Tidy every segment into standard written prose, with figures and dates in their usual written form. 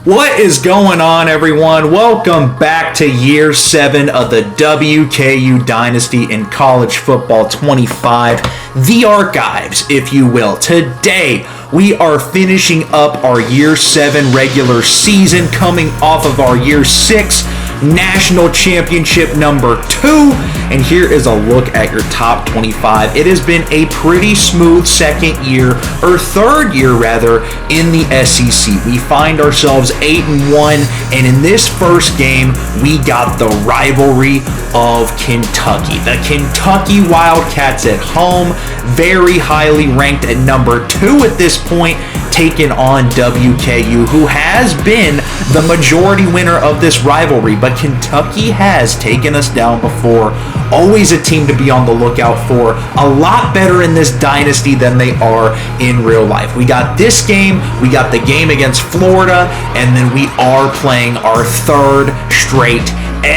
What is going on, everyone? Welcome back to year 7 of the WKU Dynasty in college football 25, the archives, if you will. Today, we are finishing up our year 7 regular season, coming off of our year 6 national championship number 2, and here is a look at your top 25. It has been a pretty smooth second year, or third year rather, in the SEC. We find ourselves 8-1, and in this first game, we got the rivalry of Kentucky. The Kentucky Wildcats at home, very highly ranked at number 2 at this point, taking on WKU, who has been the majority winner of this rivalry, but Kentucky has taken us down before. Always a team to be on the lookout for. A lot better in this dynasty than they are in real life. We got this game, we got the game against Florida, and then we are playing our third straight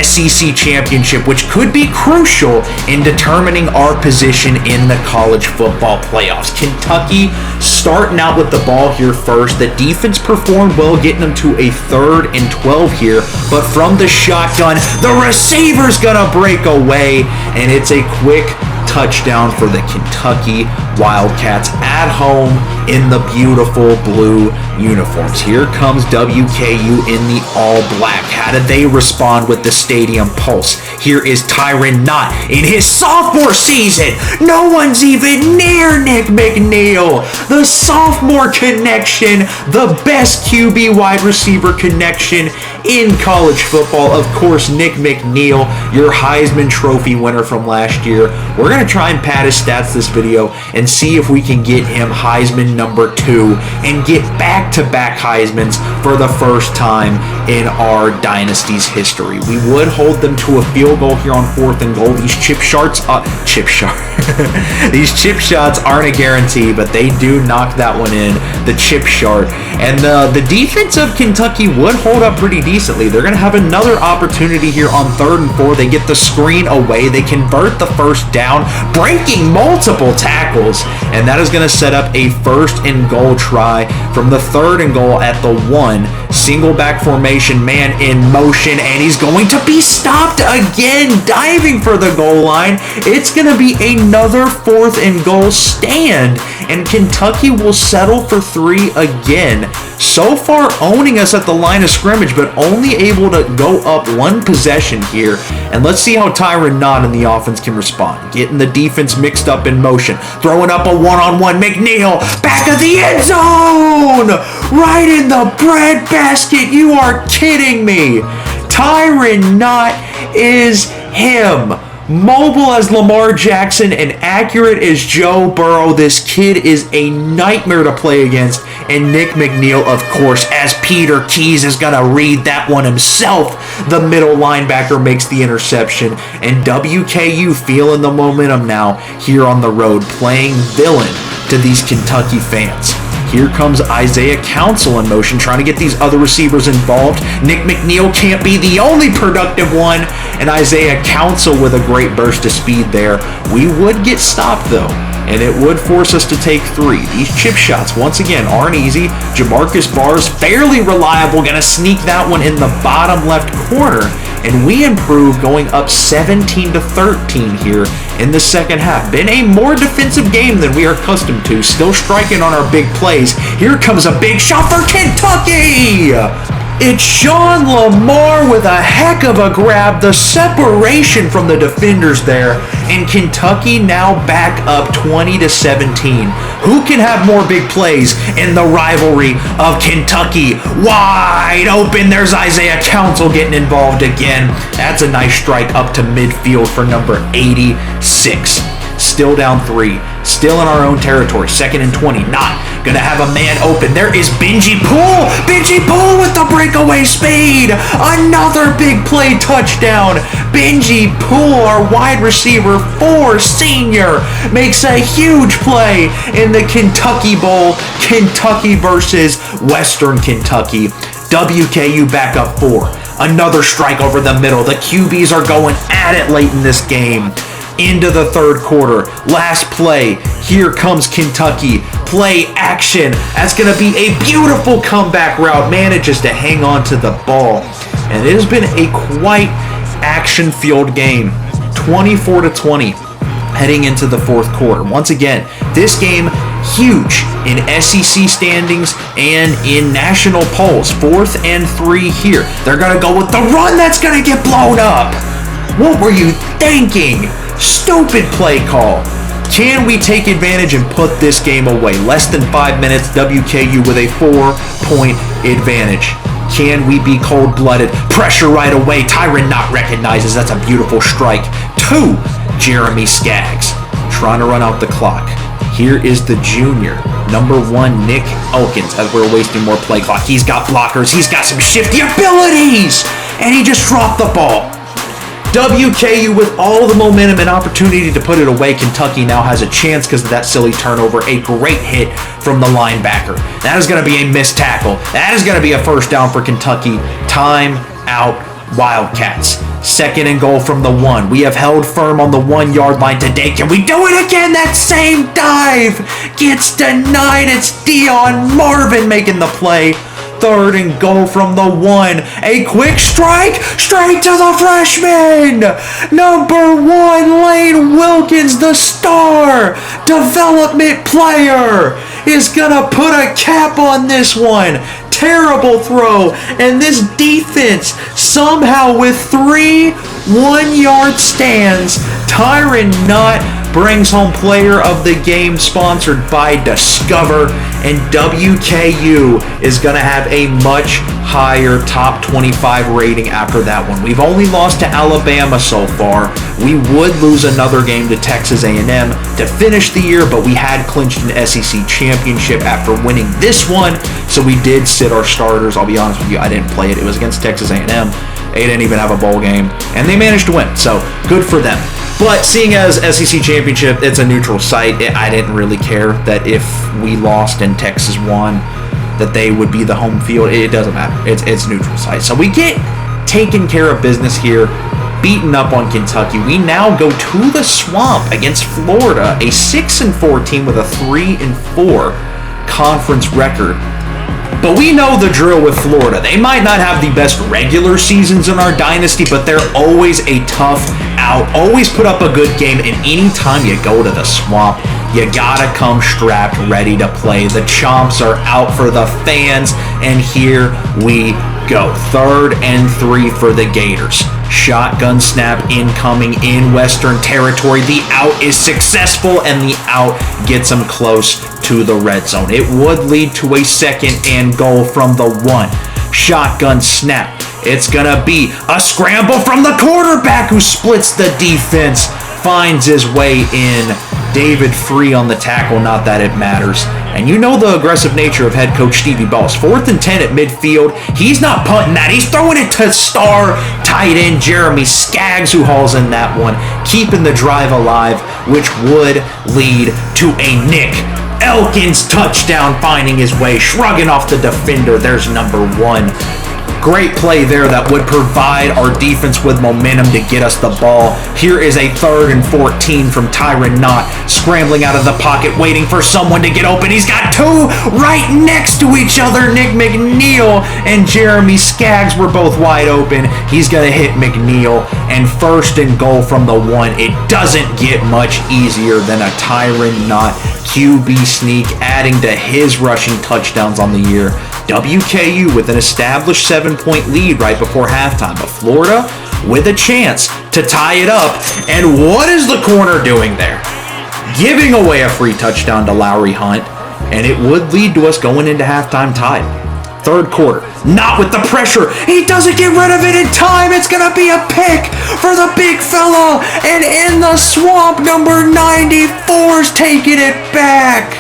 SEC championship, which could be crucial in determining our position in the college football playoffs. Kentucky starting out with the ball here first. The defense performed well, getting them to a 3rd and 12 here, but from the shotgun, the receiver's gonna break away, and it's a quick touchdown for the Kentucky Wildcats at home in the beautiful blue uniforms. Here comes WKU in the all-black. How did they respond with the stadium pulse? Here is Tyron Knott in his sophomore season. No one's even near Nick McNeil. The sophomore connection, the best QB wide receiver connection in college football. Of course, Nick McNeil, your Heisman Trophy winner from last year. We're going to try and pad his stats this video and see if we can get him Heisman number 2 and get back-to-back Heismans for the first time in our dynasty's history. We would hold them to a field goal here on 4th and goal. These these chip shots aren't a guarantee, but they do knock that one in, the chip shot. And the defense of Kentucky would hold up pretty decently. They're going to have another opportunity here on 3rd and 4. They get the screen away. They convert the first down, breaking multiple tackles, and that is going to set up a 1st and goal try from the 3rd and goal at the 1. Single back formation, man in motion, and he's going to be stopped again, diving for the goal line. It's going to be another 4th and goal stand, and Kentucky will settle for 3 again. So far owning us at the line of scrimmage, but only able to go up 1 possession here. And let's see how Tyron Knott and the offense can respond. Getting the defense mixed up in motion. Throwing up a one-on-one. McNeil, back of the end zone! Right in the breadbasket. You are kidding me. Tyron Knott is him. Mobile as Lamar Jackson and accurate as Joe Burrow. This kid is a nightmare to play against. And Nick McNeil, of course, as Peter Keys is going to read that one himself. The middle linebacker makes the interception. And WKU feeling the momentum now here on the road, playing villain to these Kentucky fans. Here comes Isaiah Council in motion, trying to get these other receivers involved. Nick McNeil can't be the only productive one, and Isaiah Council with a great burst of speed there. We would get stopped, though, and it would force us to take 3. These chip shots, once again, aren't easy. Jamarcus Barr's fairly reliable, going to sneak that one in the bottom left corner, and we improve, going up 17-13 here in the second half. Been a more defensive game than we are accustomed to, still striking on our big plays. Here comes a big shot for Kentucky! It's Sean Lamar with a heck of a grab, the separation from the defenders there, and Kentucky now back up 20-17. Who can have more big plays in the rivalry of Kentucky? Wide open, there's Isaiah Council getting involved again. That's a nice strike up to midfield for number 86. Still down 3. Still in our own territory. 2nd and 20. Not gonna have a man open. There is Benji Poole. Benji Poole with the breakaway speed. Another big play touchdown. Benji Poole, our wide receiver 4 senior, makes a huge play in the Kentucky Bowl. Kentucky versus Western Kentucky. WKU back up 4. Another strike over the middle. The QBs are going at it late in this game. into the third quarter. Last play. Here comes Kentucky. Play action. That's going to be a beautiful comeback route. Manages to hang on to the ball. And it has been a quite action-filled game. 24-20 heading into the fourth quarter. Once again, this game huge in SEC standings and in national polls. 4th and 3 here. They're going to go with the run that's going to get blown up. What were you thinking? Stupid play call. Can we take advantage and put this game away? Less than 5 minutes, WKU with a 4-point advantage. Can we be cold-blooded? Pressure right away. Tyron Knott recognizes that's a beautiful strike. 2, Jeremy Skaggs trying to run out the clock. Here is the junior, number 1, Nick Elkins, as we're wasting more play clock. He's got blockers. He's got some shifty abilities. And he just dropped the ball. WKU with all the momentum and opportunity to put it away. Kentucky now has a chance because of that silly turnover. A great hit from the linebacker. That is going to be a missed tackle. That is going to be a first down for Kentucky. Time out, Wildcats. 2nd and goal from the 1. We have held firm on the 1-yard line today. Can we do it again? That same dive gets denied. It's Dion Marvin making the play. 3rd and goal from the 1. A quick strike straight to the freshman. Number 1, Lane Wilkins, the star development player, is gonna put a cap on this one. Terrible throw, and this defense somehow with 3 1-yard stands. Tyron Knott brings home player of the game, sponsored by Discover, and WKU is going to have a much higher top 25 rating after that one. We've only lost to Alabama so far. We would lose another game to Texas A&M to finish the year, but we had clinched an SEC championship after winning this one, so we did sit our starters. I'll be honest with you, I didn't play it. It was against Texas A&M. They didn't even have a bowl game, and they managed to win, so good for them. But seeing as SEC championship, it's a neutral site. I didn't really care that if we lost and Texas won, that they would be the home field. It doesn't matter. It's neutral site. So we get taken care of business here, beaten up on Kentucky. We now go to the Swamp against Florida, a 6-4 team with a 3-4 conference record. But we know the drill with Florida. They might not have the best regular seasons in our dynasty, but they're always a tough out. Always put up a good game, and anytime you go to the Swamp, you gotta come strapped, ready to play. The Chomps are out for the fans, and here we go. 3rd and 3 for the Gators. Shotgun snap incoming in Western Territory. The out is successful, and the out gets them close to the red zone. It would lead to a 2nd and goal from the 1. Shotgun snap. It's gonna be a scramble from the quarterback who splits the defense, finds his way in. David Free on the tackle, not that it matters. And you know the aggressive nature of head coach Stevie Boss. 4th and 10 at midfield. He's not punting that. He's throwing it to star tight end Jeremy Skaggs, who hauls in that one, keeping the drive alive, which would lead to a Nick Elkins touchdown, finding his way, shrugging off the defender. There's number 1. Great play there that would provide our defense with momentum to get us the ball. Here is a 3rd and 14 from Tyron Knott, scrambling out of the pocket, waiting for someone to get open. He's got 2 right next to each other. Nick McNeil and Jeremy Skaggs were both wide open. He's going to hit McNeil, and 1st and goal from the 1. It doesn't get much easier than a Tyron Knott QB sneak, adding to his rushing touchdowns on the year. WKU with an established 7-point lead right before halftime, but Florida with a chance to tie it up. And what is the corner doing there? Giving away a free touchdown to Lowry Hunt, and it would lead to us going into halftime tied. 3rd quarter, not with the pressure. He doesn't get rid of it in time. It's going to be a pick for the big fella, and in the Swamp, number 94's taking it back.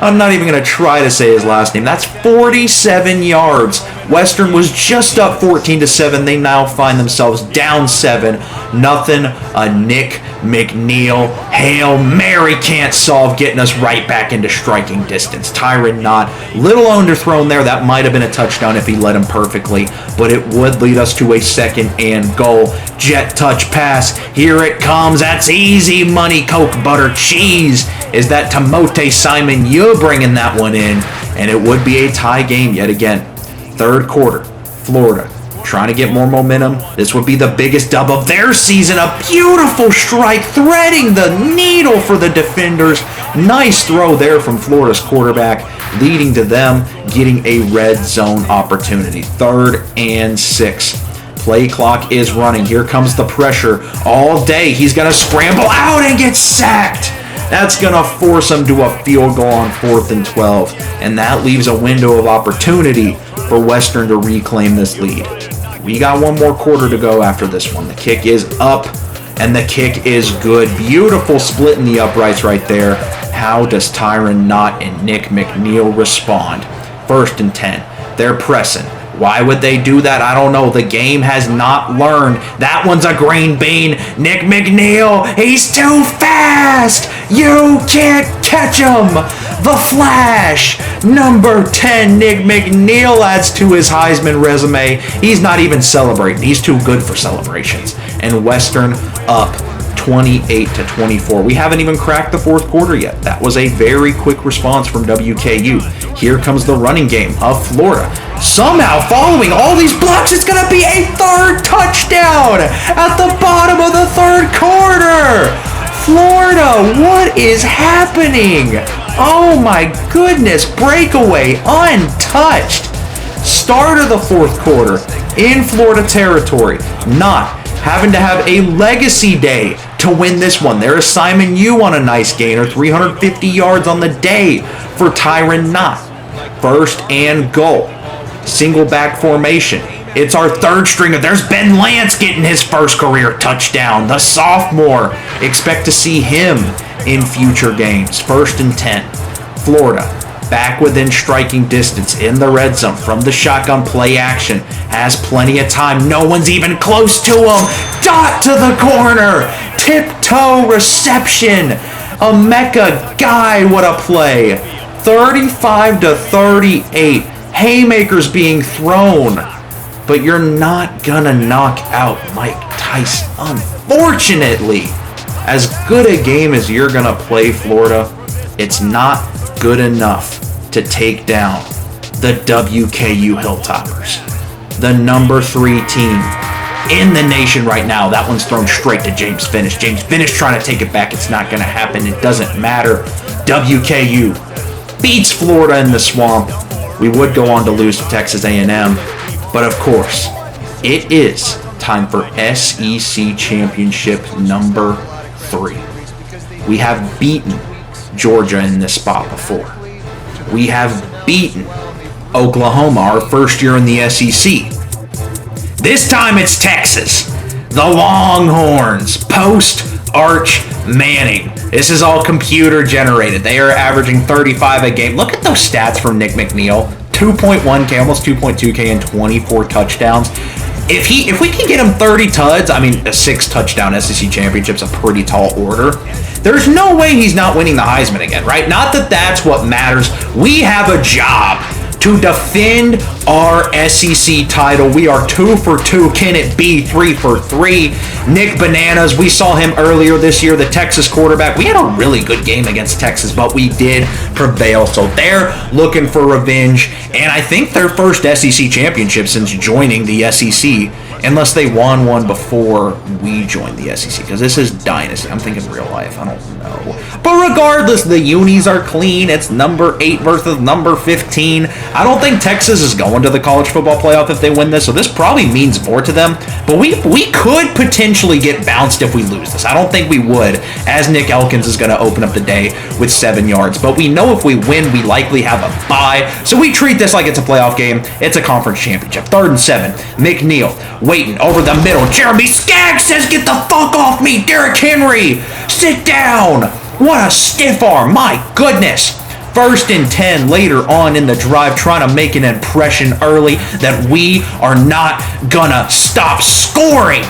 I'm not even going to try to say his last name. That's 47 yards Western was just up 14-7. They now find themselves down 7. Nothing a Nick McNeil Hail Mary can't solve, getting us right back into striking distance. Tyron Knott, little underthrown there. That might have been a touchdown if he led him perfectly, but it would lead us to a 2nd and goal. Jet touch pass. Here it comes. That's easy money. Coke, butter, cheese. Is that Timote Simon? You bringing that one in, and it would be a tie game yet again. 3rd quarter, Florida trying to get more momentum. This would be the biggest dub of their season. A beautiful strike, threading the needle for the defenders. Nice throw there from Florida's quarterback, leading to them getting a red zone opportunity. 3rd and 6. Play clock is running. Here comes the pressure all day. He's going to scramble out and get sacked. That's going to force him to a field goal on 4th and 12. And that leaves a window of opportunity for Western to reclaim this lead. We got one more quarter to go after this one. The kick is up, and the kick is good. Beautiful split in the uprights right there. How does Tyron Knott and Nick McNeil respond? 1st and 10. They're pressing. Why would they do that? I don't know. The game has not learned. That one's a green bean. Nick McNeil, he's too fast. You can't catch him. The Flash, number 10, Nick McNeil adds to his Heisman resume. He's not even celebrating. He's too good for celebrations. And Western up 28-24. We haven't even cracked the 4th quarter yet. That was a very quick response from WKU. Here comes the running game of Florida. Somehow, following all these blocks, it's going to be a 3rd touchdown at the bottom of the 3rd quarter. Florida, what is happening? Oh my goodness, breakaway, untouched. Start of the 4th quarter in Florida territory. Not having to have a legacy day to win this one. There is Simon Yu on a nice gainer, 350 yards on the day for Tyron Knott. 1st and goal. Single back formation. It's our 3rd stringer. There's Ben Lance getting his 1st career touchdown. The sophomore. Expect to see him in future games. 1st and 10. Florida back within striking distance in the red zone from the shotgun play action. Has plenty of time. No one's even close to him. Dot to the corner. Tiptoe reception. A Mecca guy. What a play. 35-38. Haymakers being thrown. But you're not gonna knock out Mike Tyson. Unfortunately, as good a game as you're gonna play, Florida, it's not good enough to take down the WKU Hilltoppers, the number 3 team in the nation right now. That one's thrown straight to James Finnish. James Finnish trying to take it back. It's not going to happen. It doesn't matter. WKU beats Florida in the swamp. We would go on to lose to Texas A&M, but of course, it is time for SEC Championship number 3. We have beaten Georgia in this spot before. We have beaten Oklahoma our first year in the SEC. This time it's Texas. The Longhorns, post-Arch Manning. This is all computer generated. They are averaging 35 a game. Look at those stats from Nick McNeil. 2.1K, almost 2.2K, and 24 touchdowns. If we can get him 30 tuds, I mean, a 6-touchdown SEC championship's a pretty tall order. There's no way he's not winning the Heisman again, right? Not that that's what matters. We have a job to defend our SEC title. We are 2 for 2. Can it be 3 for 3? Nick Bananas, we saw him earlier this year, the Texas quarterback. We had a really good game against Texas, but we did prevail. So they're looking for revenge, and I think their first SEC championship since joining the SEC, unless they won one before we joined the SEC, because this is Dynasty. I'm thinking real life. I don't know. But regardless, the unis are clean. It's number 8 versus number 15. I don't think Texas is going to the college football playoff if they win this, so this probably means more to them. But we could potentially get bounced if we lose this. I don't think we would, as Nick Elkins is going to open up the day with 7 yards. But we know if we win, we likely have a bye. So we treat this like it's a playoff game. It's a conference championship. 3rd and 7. McNeil waiting over the middle. Jeremy Skaggs says, "Get the fuck off me, Derrick Henry. Sit down." What a stiff arm. My goodness. First and 10 later on in the drive, trying to make an impression early that we are not gonna stop scoring.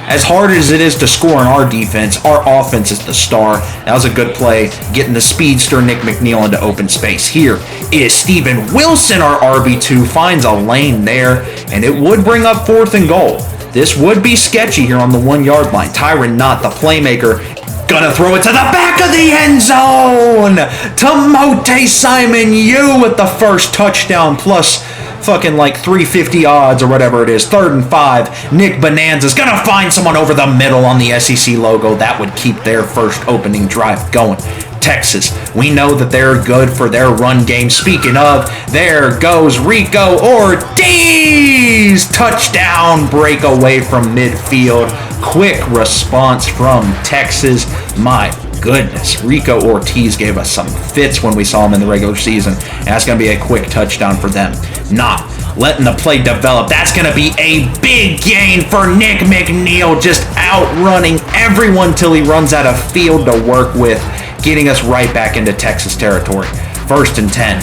As hard as it is to score in our defense, our offense is the star. That was a good play, getting the speedster Nick McNeil into open space. Here is Steven Wilson, our RB2, finds a lane there, and it would bring up 4th and goal. This would be sketchy here on the 1-yard line. Tyron Knott, the playmaker, gonna throw it to the back of the end zone to Mote Simon Yu with the first touchdown, plus fucking like 350 odds or whatever it is. 3rd and 5. Nick Bonanza's gonna find someone over the middle on the SEC logo. That would keep their first opening drive going. Texas, we know that they're good for their run game. Speaking of, there goes Rico Ortiz. Touchdown breakaway from midfield. Quick response from Texas. My goodness, Rico Ortiz gave us some fits when we saw him in the regular season, and that's going to be a quick touchdown for them. Not letting the play develop. That's going to be a big gain for Nick McNeil, just outrunning everyone till he runs out of field to work with, getting us right back into Texas territory. 1st and 10.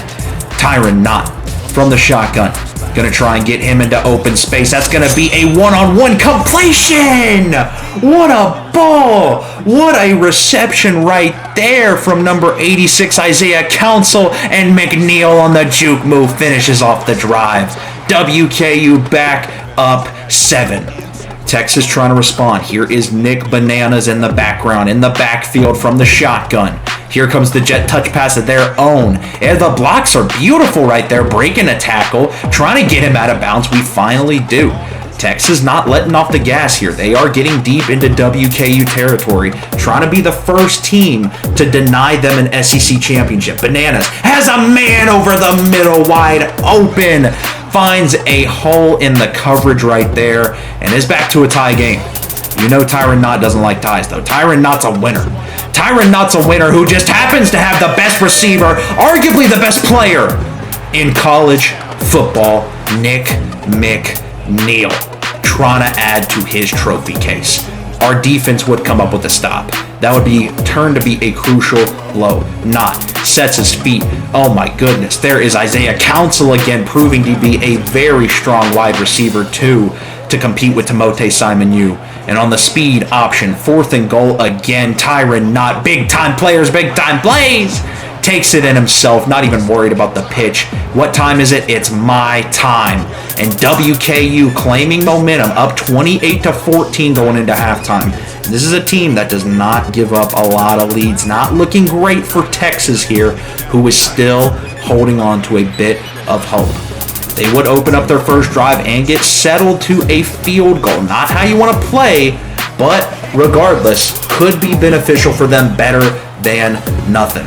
Tyron Knott from the shotgun. Gonna try and get him into open space. That's gonna be a one-on-one completion! What a ball! What a reception right there from number 86, Isaiah Council, and McNeil on the juke move finishes off the drive. WKU back up 7. Texas trying to respond. Here is Nick Bananas in the background, in the backfield from the shotgun. Here comes the jet touch pass of their own. And the blocks are beautiful right there, breaking a tackle, trying to get him out of bounds. We finally do. Texas not letting off the gas here. They are getting deep into WKU territory, trying to be the first team to deny them an SEC championship. Bananas has a man over the middle, wide open. Finds a hole in the coverage right there, and is back to a tie game. You know Tyron Knott doesn't like ties, though. Tyron Knott's a winner. Tyron Knott's a winner who just happens to have the best receiver, arguably the best player in college football, Nick McNeil, trying to add to his trophy case. Our defense would come up with a stop. That would be turned to be a crucial blow. Knott sets his feet. Oh my goodness. There is Isaiah Council again, proving to be a very strong wide receiver too, to compete with Timote Simon Yu. And on the speed option, 4th and goal again. Tyron Knott, big time players, big time plays. Takes it in himself, not even worried about the pitch. What time is it? It's my time. And WKU claiming momentum, up 28-14 going into halftime. This is a team that does not give up a lot of leads. Not looking great for Texas here, who is still holding on to a bit of hope. They would open up their first drive and get settled to a field goal. Not how you want to play, but regardless, could be beneficial for them, better than nothing.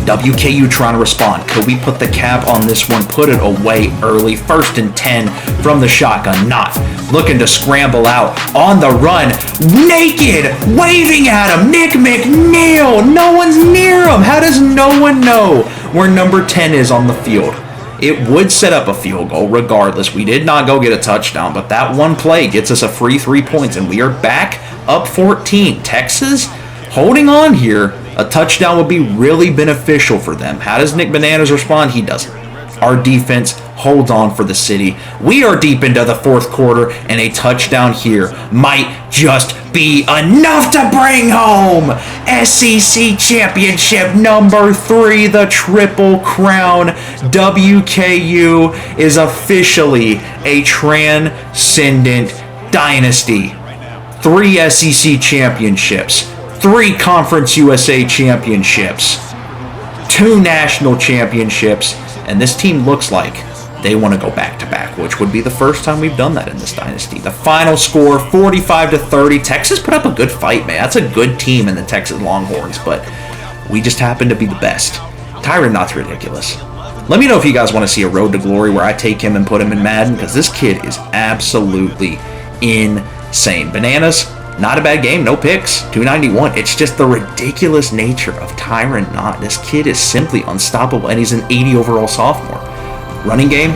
WKU trying to respond. Could we put the cap on this one? Put it away early. 1st and 10 from the shotgun. Not looking to scramble out on the run. Naked, waving at him. Nick McNeil. No one's near him. How does no one know where number 10 is on the field? It would set up a field goal regardless. We did not go get a touchdown, but that one play gets us a free 3 points, and we are back up 14. Texas holding on here. A touchdown would be really beneficial for them. How does Nick Bananas respond? He doesn't. Our defense holds on for the city. We are deep into the 4th quarter, and a touchdown here might just be enough to bring home SEC championship number 3, the Triple Crown. WKU is officially a transcendent dynasty. 3 SEC championships. 3 Conference USA championships, 2 national championships, and this team looks like they want to go back-to-back, which would be the first time we've done that in this dynasty. The final score, 45-30. Texas put up a good fight, man. That's a good team in the Texas Longhorns, but we just happen to be the best. Tyron Knott's ridiculous. Let me know if you guys want to see a road to glory where I take him and put him in Madden, because this kid is absolutely insane. Bananas, not a bad game, no picks, 291. It's just the ridiculous nature of Tyron Knott. This kid is simply unstoppable, and he's an 80 overall sophomore. Running game,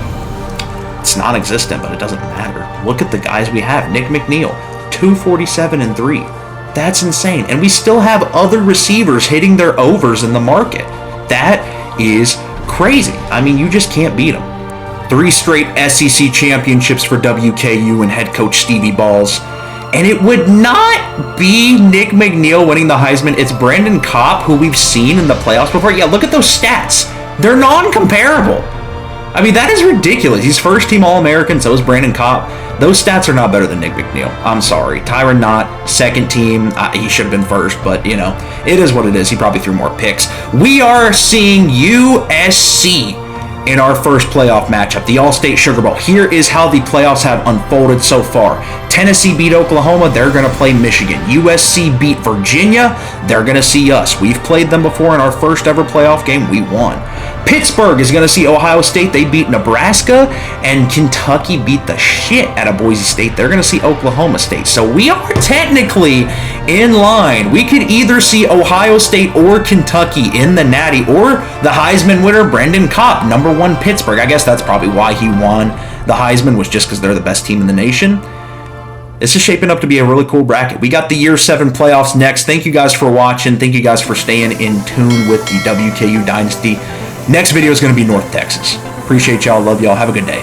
it's non-existent, but it doesn't matter. Look at the guys we have. Nick McNeil, 247 and 3. That's insane. And we still have other receivers hitting their overs in the market. That is crazy. I mean, you just can't beat them. 3 straight SEC championships for WKU and head coach Stevie Balls. And it would not be Nick McNeil winning the Heisman. It's Brandon Kopp, who we've seen in the playoffs before. Yeah, look at those stats. They're non-comparable. I mean, that is ridiculous. He's first-team All-American, so is Brandon Kopp. Those stats are not better than Nick McNeil. I'm sorry. Tyron Knott, second team. He should have been first, but, you know, it is what it is. He probably threw more picks. We are seeing USC in our first playoff matchup, the All-State Sugar Bowl. Here is how the playoffs have unfolded so far. Tennessee beat Oklahoma. They're going to play Michigan. USC beat Virginia. They're going to see us. We've played them before in our first ever playoff game. We won. Pittsburgh is going to see Ohio State. They beat Nebraska. And Kentucky beat the shit out of Boise State. They're going to see Oklahoma State. So we are technically in line. We could either see Ohio State or Kentucky in the Natty, or the Heisman winner, Brandon Kopp, number 1 Pittsburgh. I guess that's probably why he won the Heisman, was just because they're the best team in the nation. This is shaping up to be a really cool bracket. We got the Year 7 playoffs next. Thank you guys for watching. Thank you guys for staying in tune with the WKU Dynasty. Next video is going to be North Texas. Appreciate y'all. Love y'all. Have a good day.